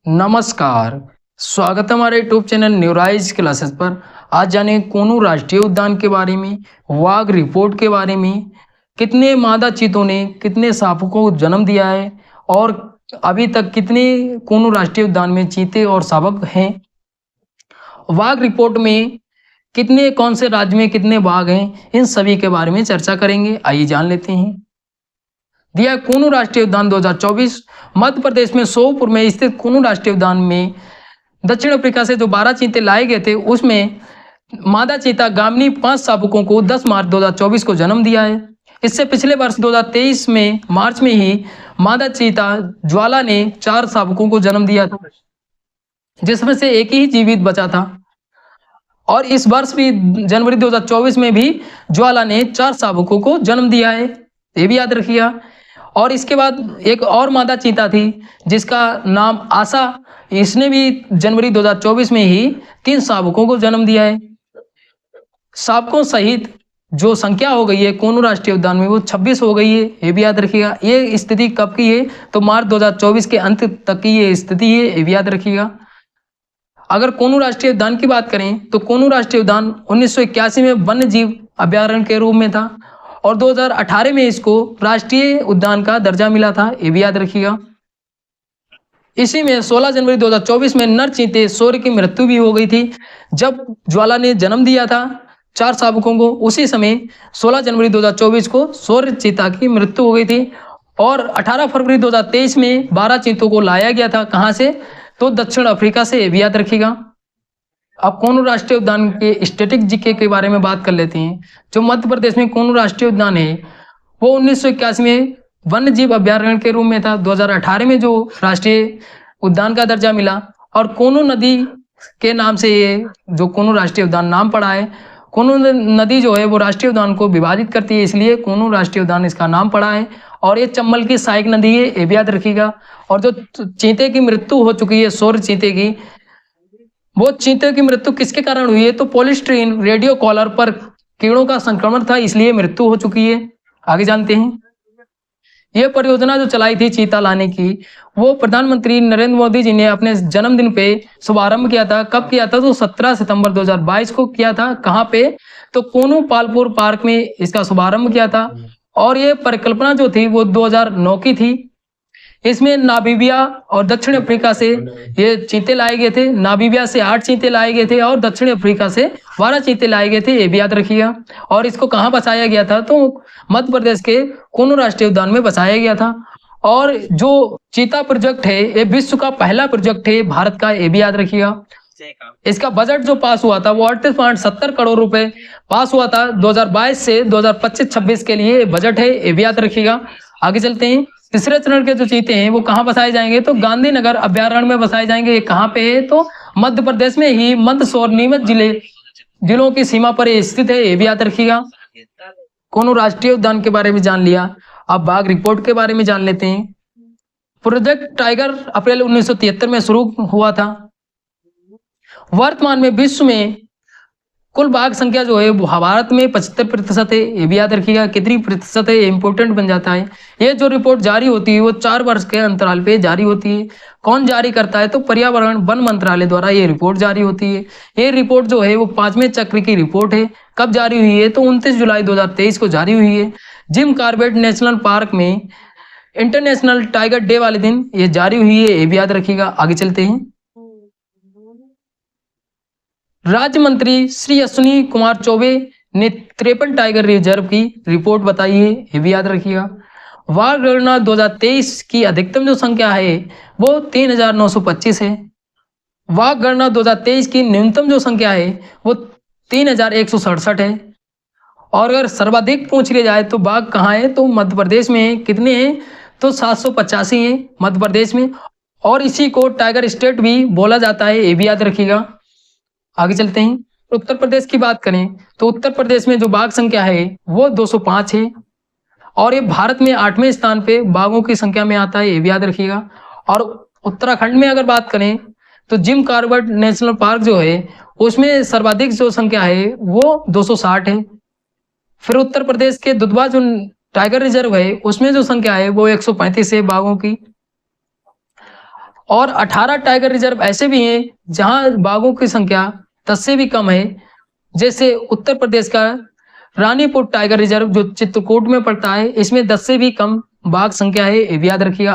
नमस्कार। स्वागत है हमारे यूट्यूब चैनल न्यूराइज क्लासेस पर। आज जाने कोनू राष्ट्रीय उद्यान के बारे में, वाघ रिपोर्ट के बारे में, कितने मादा चीतों ने कितने सांपों को जन्म दिया है और अभी तक कितने कोनू राष्ट्रीय उद्यान में चीते और शावक हैं। वाघ रिपोर्ट में कितने कौन से राज्य में कितने बाघ हैं, इन सभी के बारे में चर्चा करेंगे। आइए जान लेते हैं। दिया कोनू राष्ट्रीय उद्यान 2024 मध्य प्रदेश में सोपुर में स्थित कोनू राष्ट्रीय उद्यान में दक्षिण अफ्रीका से जो 12 चीते लाए गए थे, उसमें मादा चीता गामनी 5 शावकों को 10 मार्च 2024 को जन्म दिया है। इससे पिछले वर्ष 2023 में मार्च में ही मादा चीता ज्वाला ने 4 शावकों को जन्म दिया था, जिसमें से एक ही जीवित बचा था। और इस वर्ष भी जनवरी 2024 में भी ज्वाला ने 4 शावकों को जन्म दिया है, ये भी याद रखिएगा। और इसके बाद एक और मादा चीता थी जिसका नाम आशा, इसने भी जनवरी 2024 में ही 3 शावकों को जन्म दिया है। शावकों सहित जो संख्या हो गई है कोनू राष्ट्रीय उद्यान में वो 26 हो गई है, ये भी याद रखिएगा। ये स्थिति कब की है? तो मार्च 2024 के अंत तक की ये स्थिति है, ये भी याद रखिएगा। अगर कोनू राष्ट्रीय उद्यान की बात करें तो कोनू राष्ट्रीय उद्यान 1981 में वन्य जीव अभ्यारण्य के रूप में था और 2018 में इसको राष्ट्रीय उद्यान का दर्जा मिला था, ये भी याद रखिएगा। इसी में 16 जनवरी 2024 में नर चीते शौर्य की मृत्यु भी हो गई थी। जब ज्वाला ने जन्म दिया था 4 शावकों को, उसी समय 16 जनवरी 2024 को शौर्य चीता की मृत्यु हो गई थी। और 18 फरवरी 2023 में 12 चीतों को लाया गया था, कहाँ से? तो दक्षिण अफ्रीका से, ये भी याद रखिएगा। अब कोनू राष्ट्रीय उद्यान के स्टैटिक जीके के बारे में बात कर लेते हैं। जो मध्य प्रदेश में कोनू राष्ट्रीय उद्यान है वो 1981 में वन्य जीव अभ्यारण्य के रूप में था। 2018 में जो राष्ट्रीय उद्यान का दर्जा मिला और कोनू नदी के नाम से ये जो कोनू राष्ट्रीय उद्यान नाम पड़ा है। कोनू नदी जो है वो राष्ट्रीय उद्यान को विभाजित करती है, इसलिए कोनू राष्ट्रीय उद्यान इसका नाम पड़ा है। और ये चंबल की सहायक नदी है, ये भी याद रखिएगा। और जो चीते की मृत्यु हो चुकी है शौर्य चीते की, वो चीते की मृत्यु किसके कारण हुई है? तो पॉलीस्टीरीन रेडियो कॉलर पर कीड़ों का संक्रमण था, इसलिए मृत्यु हो चुकी है। आगे जानते हैं। यह परियोजना जो चलाई थी चीता लाने की, वो प्रधानमंत्री नरेंद्र मोदी जी ने अपने जन्मदिन पे शुभारंभ किया था। कब किया था? तो 17 सितंबर 2022 को किया था। कहाँ पे? तो कोनू पालपुर पार्क में इसका शुभारंभ किया था। और ये परिकल्पना जो थी वो 2009 की थी। इसमें नामीबिया और दक्षिण अफ्रीका से ये चीते लाए गए थे। नामीबिया से 8 चीते लाए गए थे और दक्षिण अफ्रीका से 12 चीते लाए गए थे, ये भी याद रखिएगा। और इसको कहाँ बसाया गया था? तो मध्य प्रदेश के कोनू राष्ट्रीय उद्यान में बसाया गया था। और जो चीता प्रोजेक्ट है ये विश्व का पहला प्रोजेक्ट है भारत का, ये भी याद रखिएगा। इसका बजट जो पास हुआ था वो 38.70 करोड़ रुपए पास हुआ था 2022 से 2025-26 के लिए बजट है, ये भी याद रखिएगा। आगे चलते हैं। तीसरे चरण के जो चीते हैं वो कहाँ बसाए जाएंगे? तो गांधीनगर अभ्यारण्य में बसाए जाएंगे। ये कहाँ पे है? तो मध्य प्रदेश में ही मंदसौर नीमच जिलों की सीमा पर स्थित है, ये भी याद रखिएगा। कोनू राष्ट्रीय उद्यान के बारे में जान लिया, अब बाघ रिपोर्ट के बारे में जान लेते हैं। प्रोजेक्ट टाइगर अप्रैल 1973 में शुरू हुआ था। वर्तमान में विश्व में कुल बाघ संख्या जो है वो भारत में 75% है, ये भी याद रखिएगा। कितनी प्रतिशत है? इंपोर्टेंट बन जाता है। ये जो रिपोर्ट जारी होती है वो 4 वर्ष के अंतराल पे जारी होती है। कौन जारी करता है? तो पर्यावरण वन मंत्रालय द्वारा ये रिपोर्ट जारी होती है। ये रिपोर्ट जो है वो 5वें चक्र की रिपोर्ट है। कब जारी हुई है? तो 29 जुलाई 2023 को जारी हुई है। जिम कॉर्बेट नेशनल पार्क में इंटरनेशनल टाइगर डे वाले दिन ये जारी हुई है, ये भी याद रखिएगा। आगे चलते हैं। राज्य मंत्री श्री अश्विनी कुमार चौबे ने 53 टाइगर रिजर्व की रिपोर्ट बताई है, ये भी याद रखिएगा। वाघ गणना 2023 की अधिकतम जो संख्या है वो 3925 है। वाघ गणना 2023 की न्यूनतम जो संख्या है वो 3167 है। और अगर सर्वाधिक पूछ लिया जाए तो बाघ कहाँ है? तो मध्य प्रदेश में कितने हैं? तो 785 हैं मध्य प्रदेश में। और इसी को टाइगर स्टेट भी बोला जाता है, ये भी याद रखिएगा। आगे चलते हैं। उत्तर प्रदेश की बात करें तो उत्तर प्रदेश में जो बाघ संख्या है वो 205 है। और ये भारत में 8वें स्थान पे बाघों की संख्या में आता है, ये भी याद रखिएगा। और उत्तराखंड में अगर बात करें तो जिम कॉर्बेट नेशनल पार्क जो है उसमें सर्वाधिक जो संख्या है वो 260 है। फिर उत्तर प्रदेश के दुधवा जो टाइगर रिजर्व है उसमें जो संख्या है वो 135 है बाघों की। और 18 टाइगर रिजर्व ऐसे भी हैं जहां बाघों की संख्या 10 से भी कम है, जैसे उत्तर प्रदेश का रानीपुर टाइगर रिजर्व जो चित्रकूट में पड़ता है, इसमें 10 से भी कम बाघ संख्या है, ये भी याद रखिएगा।